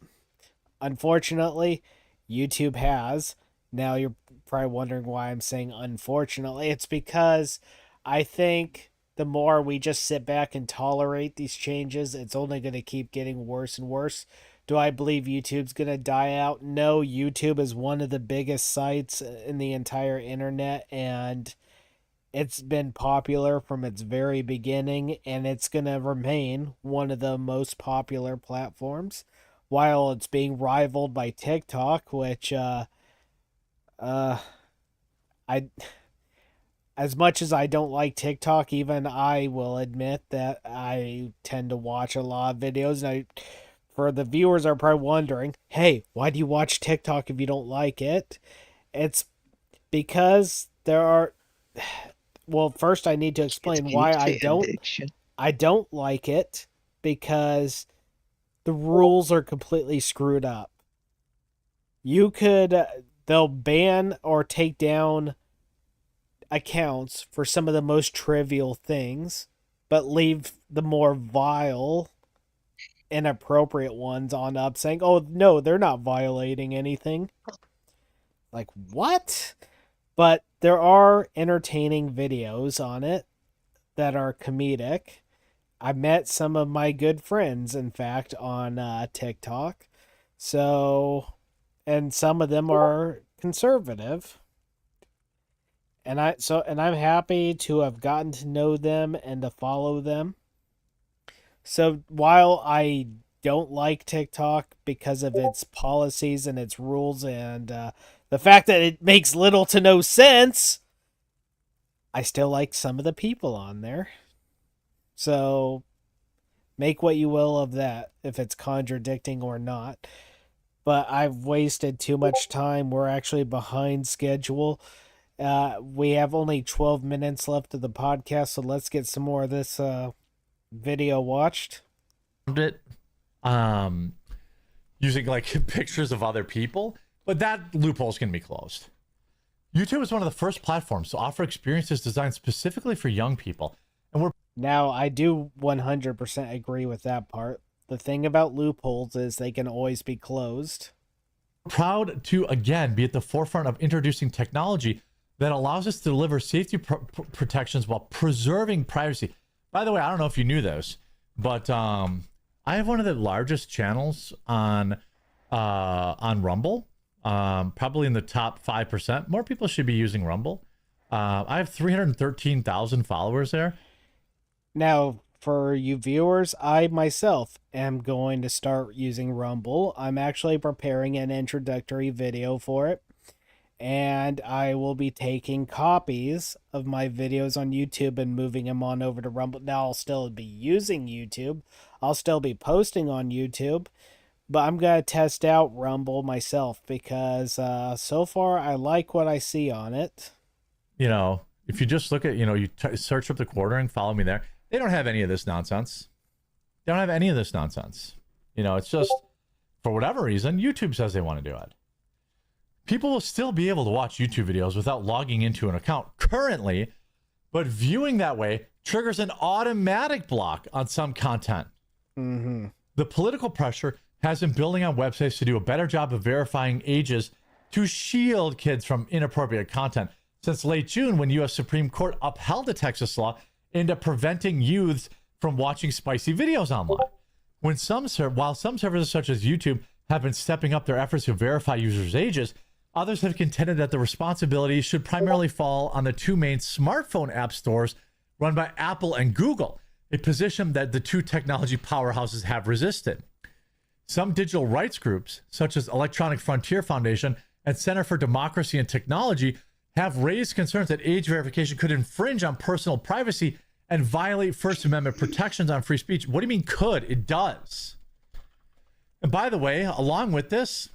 S1: unfortunately, YouTube has. Now you're probably wondering why I'm saying unfortunately. It's because I think the more we just sit back and tolerate these changes, it's only going to keep getting worse and worse. Do I believe YouTube's going to die out? No, YouTube is one of the biggest sites in the entire internet, and it's been popular from its very beginning, and it's going to remain one of the most popular platforms while it's being rivaled by TikTok, which uh I, as much as I don't like TikTok, even I will admit that I tend to watch a lot of videos. And for the viewers are probably wondering, hey, why do you watch TikTok if you don't like it? It's because there are, well, first I need to
S2: Kids,
S1: explain
S2: can you
S1: why
S2: say addiction?
S1: I don't like it, because the rules are completely screwed up. You could they'll ban or take down accounts for some of the most trivial things, but leave the more vile, inappropriate ones on up, saying, oh, no, they're not violating anything. Like, what? But there are entertaining videos on it that are comedic. I met some of my good friends, in fact, on TikTok. So and some of them are conservative. And I'm happy to have gotten to know them and to follow them. So while I don't like TikTok because of its policies and its rules and the fact that it makes little to no sense, I still like some of the people on there. So make what you will of that, if it's contradicting or not. But I've wasted too much time. We're actually behind schedule. We have only 12 minutes left of the podcast, so let's get some more of this video watched.
S3: It, um, using like pictures of other people, but that loophole's going to be closed. YouTube is one of the first platforms to offer experiences designed specifically for young people. And we're
S1: Now, I do 100% agree with that part. The thing about loopholes is they can always be closed.
S3: proud to again be at the forefront of introducing technology that allows us to deliver safety protections while preserving privacy. By the way, I don't know if you knew this, but I have one of the largest channels on Rumble. Probably in the top 5%. More people should be using Rumble. I have 313,000 followers there.
S1: Now, for you viewers, I myself am going to start using Rumble. I'm actually preparing an introductory video for it. And I will be taking copies of my videos on YouTube and moving them on over to Rumble. Now, I'll still be using YouTube. I'll still be posting on YouTube. But I'm going to test out Rumble myself because so far I like what I see on it.
S3: You know, if you just look at, you search up the quartering, follow me there. They don't have any of this nonsense. They don't have any of this nonsense. It's just, for whatever reason, YouTube says they want to do it. People will still be able to watch YouTube videos without logging into an account currently, but viewing that way triggers an automatic block on some content.
S1: Mm-hmm.
S3: The political pressure has been building on websites to do a better job of verifying ages to shield kids from inappropriate content since late June, when U.S. Supreme Court upheld the Texas law into preventing youths from watching spicy videos online. While some services such as YouTube have been stepping up their efforts to verify users' ages, others have contended that the responsibility should primarily fall on the two main smartphone app stores run by Apple and Google, a position that the two technology powerhouses have resisted. Some digital rights groups, such as Electronic Frontier Foundation and Center for Democracy and Technology, have raised concerns that age verification could infringe on personal privacy and violate First Amendment protections on free speech. What do you mean could? It does. And by the way, along with this,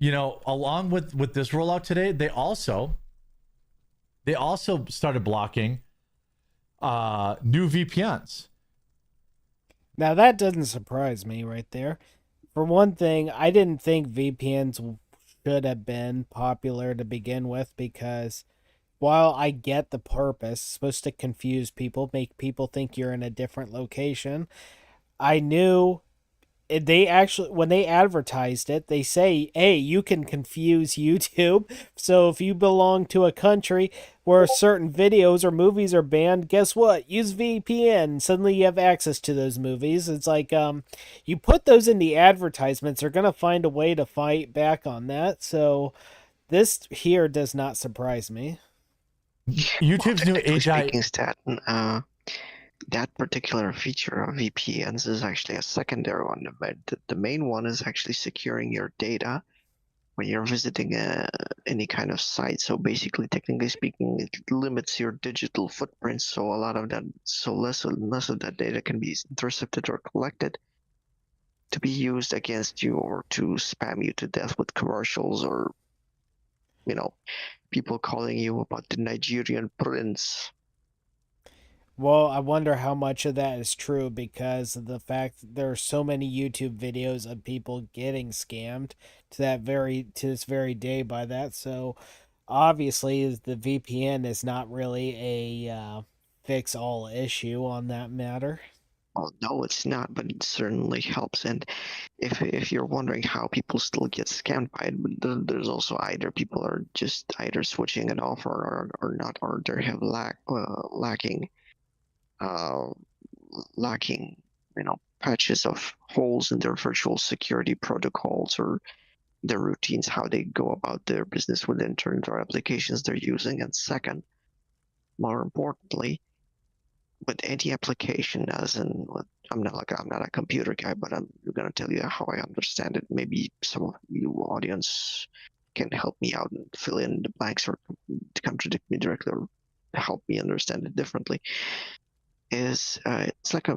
S3: along with this rollout today, they also started blocking new VPNs.
S1: Now, that doesn't surprise me right there. For one thing, I didn't think VPNs should have been popular to begin with because while I get the purpose, it's supposed to confuse people, make people think you're in a different location, I knew they actually, when they advertised it, they say, hey, you can confuse YouTube. So if you belong to a country where certain videos or movies are banned, guess what? Use VPN. Suddenly you have access to those movies. It's like, you put those in the advertisements, they're going to find a way to fight back on that. So this here does not surprise me.
S3: YouTube's new AI.
S2: Speaking, Statton, that particular feature of VPNs is actually a secondary one. The main one is actually securing your data when you're visiting any kind of site. So basically, technically speaking, it limits your digital footprint. So less of that data can be intercepted or collected to be used against you or to spam you to death with commercials or, people calling you about the Nigerian prince.
S1: Well, I wonder how much of that is true because of the fact that there are so many YouTube videos of people getting scammed to this very day by that. So obviously the VPN is not really a fix all issue on that matter.
S2: Well, no, it's not, but it certainly helps. And if you're wondering how people still get scammed by it, there's also either people are just either switching it off or not, or they have lacking patches of holes in their virtual security protocols, or their routines, how they go about their business with internet or applications they're using. And second, more importantly, with any application, as in, I'm not a computer guy, but I'm gonna tell you how I understand it. Maybe some of you audience can help me out and fill in the blanks or contradict me directly or help me understand it differently. It's like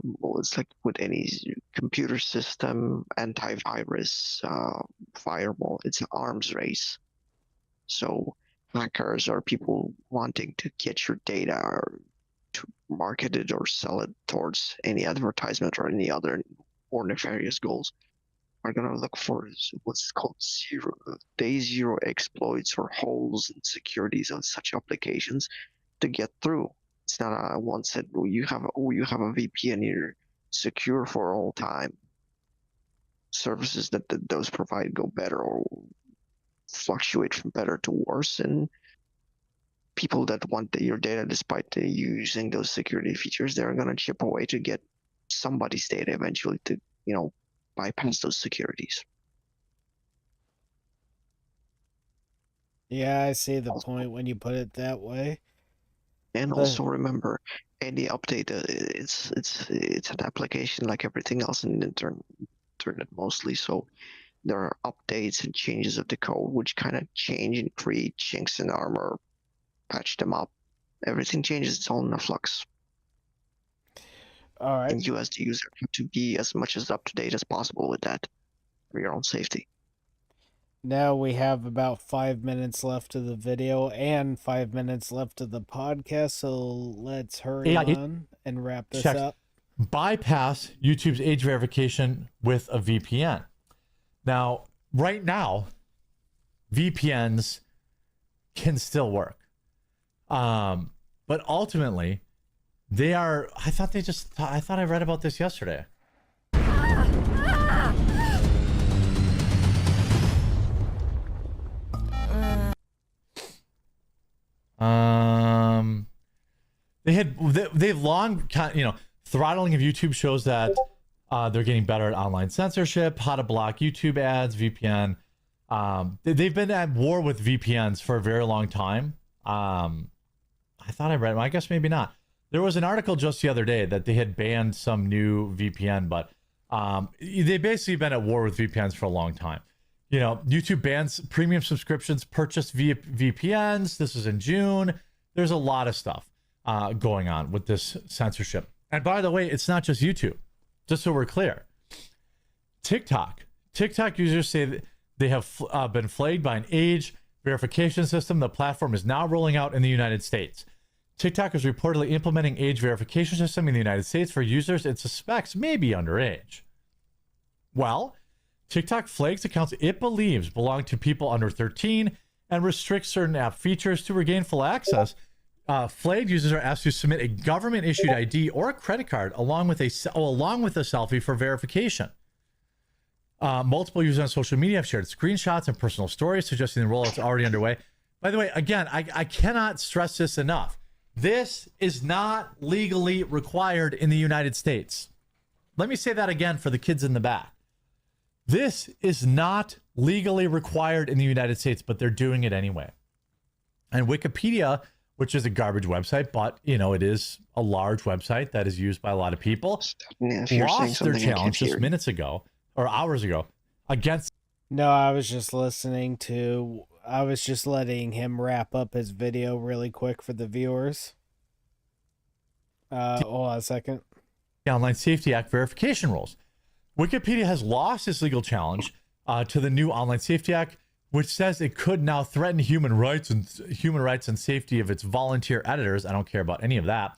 S2: with any computer system, antivirus, firewall. It's an arms race. So hackers are people wanting to get your data or to market it or sell it towards any advertisement or any other more nefarious goals are going to look for what's called day zero exploits or holes in securities of such applications to get through. It's not a one set. You have a VPN, you're secure for all time. Services that those provide go better or fluctuate from better to worse, and people that want your data despite using those security features, they're going to chip away to get somebody's data eventually to bypass those securities.
S1: Yeah, I see the point when you put it that way.
S2: And also remember, any update, it's an application like everything else in the internet mostly. So there are updates and changes of the code which kind of change and create chinks in armor, patch them up. Everything changes. It's all in a flux.
S1: All right.
S2: And you as the user have to be as much as up to date as possible with that for your own safety.
S1: Now we have about 5 minutes left of the video and 5 minutes left of the podcast, so let's hurry on and wrap this up.
S3: Bypass YouTube's age verification with a VPN. Now, right now, VPNs can still work. But ultimately, they are, I thought I read about this yesterday. They've long, throttling of YouTube shows that they're getting better at online censorship, how to block YouTube ads, VPN. They've been at war with VPNs for a very long time. I thought I read, I guess maybe not. There was an article just the other day that they had banned some new VPN, but they've basically been at war with VPNs for a long time. YouTube bans premium subscriptions purchased via VPNs. This was in June. There's a lot of stuff going on with this censorship. And by the way, it's not just YouTube, just so we're clear. TikTok users say that they have been flagged by an age verification system the platform is now rolling out in the United States. TikTok is reportedly implementing age verification system in the United States for users it suspects may be underage. Well, TikTok flags accounts it believes belong to people under 13 and restricts certain app features to regain full access. Flagged users are asked to submit a government-issued ID or a credit card along with a selfie for verification. Multiple users on social media have shared screenshots and personal stories suggesting the rollout's already underway. By the way, again, I cannot stress this enough. This is not legally required in the United States. Let me say that again for the kids in the back. This is not legally required in the United States, but they're doing it anyway. And Wikipedia, which is a garbage website, but it is a large website that is used by a lot of people, lost their challenge just minutes ago or hours ago against.
S1: No, I was just letting him wrap up his video really quick for the viewers. Hold on a second.
S3: The Online Safety Act verification rules. Wikipedia has lost its legal challenge to the new Online Safety Act, which says it could now threaten human rights and safety of its volunteer editors. I don't care about any of that.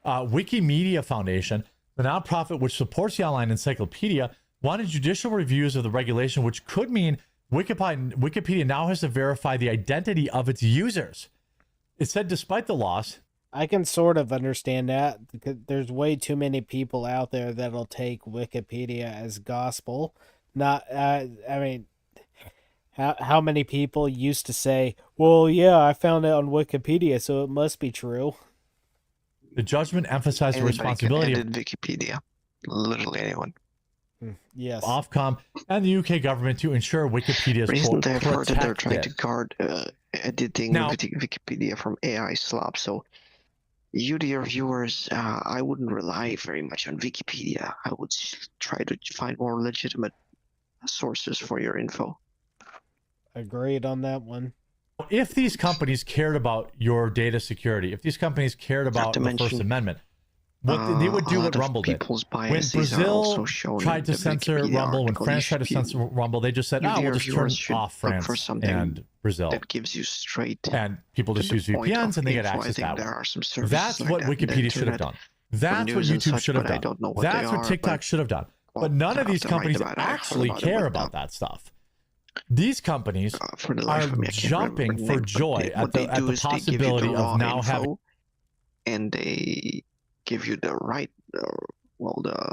S3: Wikimedia Foundation, the nonprofit which supports the online encyclopedia, wanted judicial reviews of the regulation, which could mean Wikipedia now has to verify the identity of its users. It said despite the loss,
S1: I can sort of understand that because there's way too many people out there that'll take Wikipedia as gospel. Not, how many people used to say, well, yeah, I found it on Wikipedia, so it must be true.
S3: The judgment emphasized the responsibility
S2: of Wikipedia. Literally anyone.
S1: Yes.
S3: Ofcom, and the UK government to ensure Wikipedia is, quote,
S2: Recently, I've heard that they're trying to
S3: protected.
S2: guard editing
S3: Now-
S2: Wikipedia from AI slop. So, you, dear viewers, I wouldn't rely very much on Wikipedia. I would try to find more legitimate sources for your info.
S1: Agreed on that one.
S3: If these companies cared about your data security, if these companies cared about the First Amendment, what they would do what Rumble did. When Brazil tried to censor Rumble, when France tried to censor Rumble, they just said, we'll just turn off France and Brazil.
S2: That gives you straight.
S3: And people just use VPNs and they get access that way. That's what Wikipedia should have done. That's what YouTube should have done. That's what TikTok should have done. But none of these companies actually care about that stuff. These companies are jumping for joy at the possibility of now having.
S2: And they give you the right, the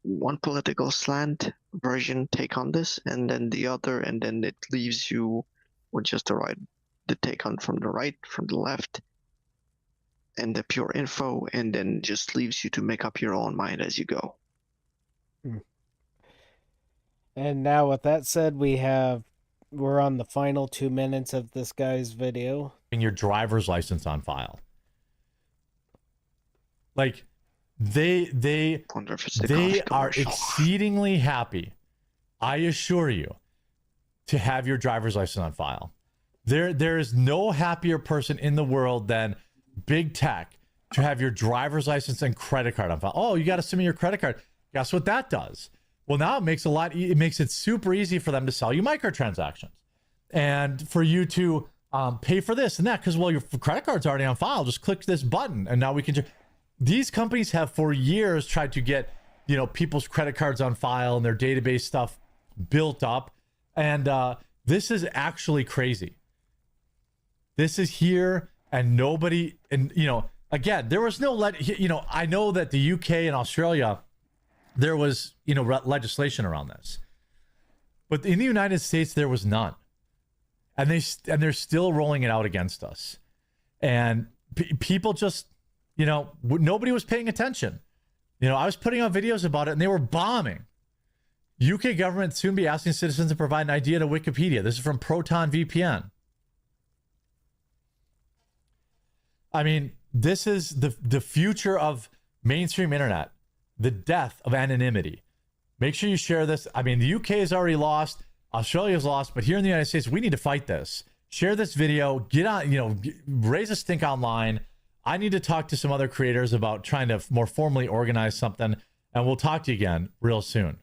S2: one political slant version take on this, and then the other, and then it leaves you with just the take on from the right, from the left, and the pure info, and then just leaves you to make up your own mind as you go.
S1: And now with that said, we're on the final 2 minutes of this guy's video.
S3: Your driver's license on file. Like they are exceedingly happy, I assure you, to have your driver's license on file. There is no happier person in the world than big tech to have your driver's license and credit card on file. Oh, you got to send me your credit card. Guess what that does? Well, now it makes it super easy for them to sell you microtransactions and for you to pay for this and that, because, well, your credit card's already on file. Just click this button and now we can. These companies have for years tried to get, people's credit cards on file and their database stuff built up. And this is actually crazy. This is here, and nobody, and, again, there was no, I know that the UK and Australia, there was, legislation around this. But in the United States, there was none. And they're still rolling it out against us. And people just, nobody was paying attention. I was putting out videos about it and they were bombing. UK government soon be asking citizens to provide an ID to Wikipedia. This is from Proton VPN. I mean, this is the future of mainstream internet, the death of anonymity. Make sure you share this. I mean, the UK is already lost. Australia's lost, but here in the United States, we need to fight this. Share this video, get on, raise a stink online. I need to talk to some other creators about trying to more formally organize something, and we'll talk to you again real soon.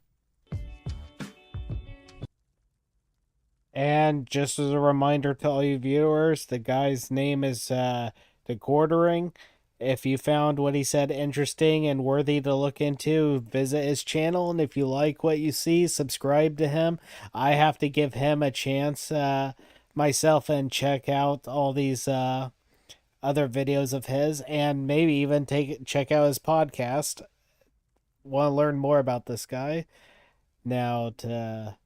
S1: And just as a reminder to all you viewers, the guy's name is The Quartering. If you found what he said interesting and worthy to look into, visit his channel. And if you like what you see, subscribe to him. I have to give him a chance myself and check out all these other videos of his, and maybe even check out his podcast. Want to learn more about this guy. Now to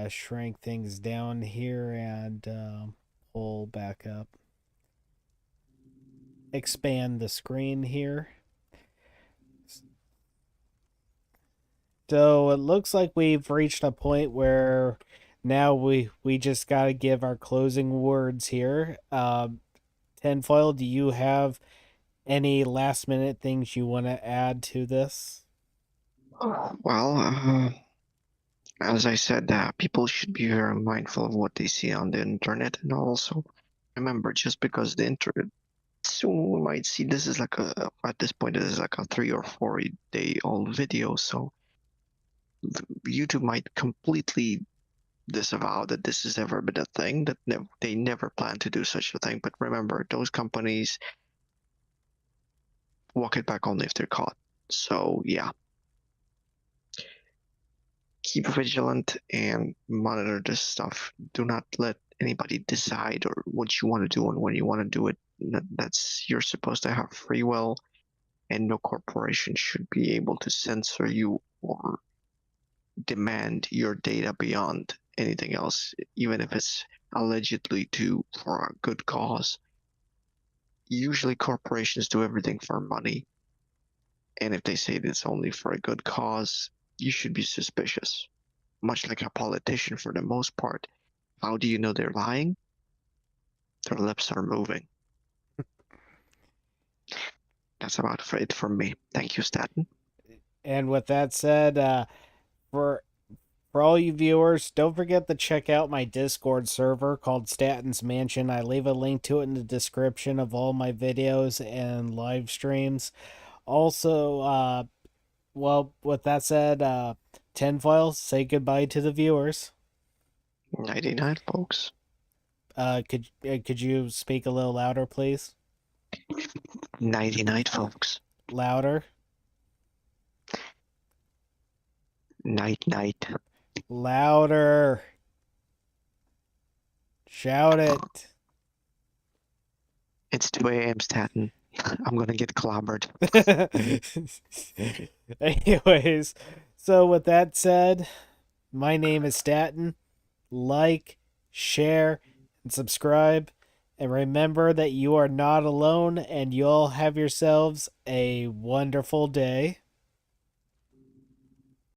S1: shrink things down here and pull back up. Expand the screen here. So it looks like we've reached a point where now we just got to give our closing words here. Tinfoil, do you have any last minute things you want to add to this?
S2: Well, as I said, people should be very mindful of what they see on the internet, and also remember, just because the internet, soon we might see this is like at this point it is like a 3 or 4 day old video, so YouTube might completely disavow that this has ever been a thing, that they never plan to do such a thing. But remember, those companies walk it back only if they're caught. So yeah, keep vigilant and monitor this stuff. Do not let anybody decide or what you want to do and when you want to do it. You're supposed to have free will, and no corporation should be able to censor you or demand your data beyond anything else, even if it's allegedly for a good cause. Usually corporations do everything for money, And if they say it's only for a good cause, you should be suspicious. Much like a politician for the most part. How do you know they're lying? Their lips are moving. That's about it from me. Thank you, Statton.
S1: And with that said, for for all you viewers, don't forget to check out my Discord server called Statton's Mansion. I leave a link to it in the description of all my videos and live streams. Also, well, with that said, Tinfoil, say goodbye to the viewers.
S2: Nighty night, folks.
S1: Could you speak a little louder, please?
S2: Nighty night, folks.
S1: Louder,
S2: Night night.
S1: louder. Shout it.
S2: It's 2 a.m. Statton. I'm gonna get clobbered.
S1: Anyways, so with that said, my name is Statton. Like, share, and subscribe. And remember that you are not alone, and you'll have yourselves a wonderful day.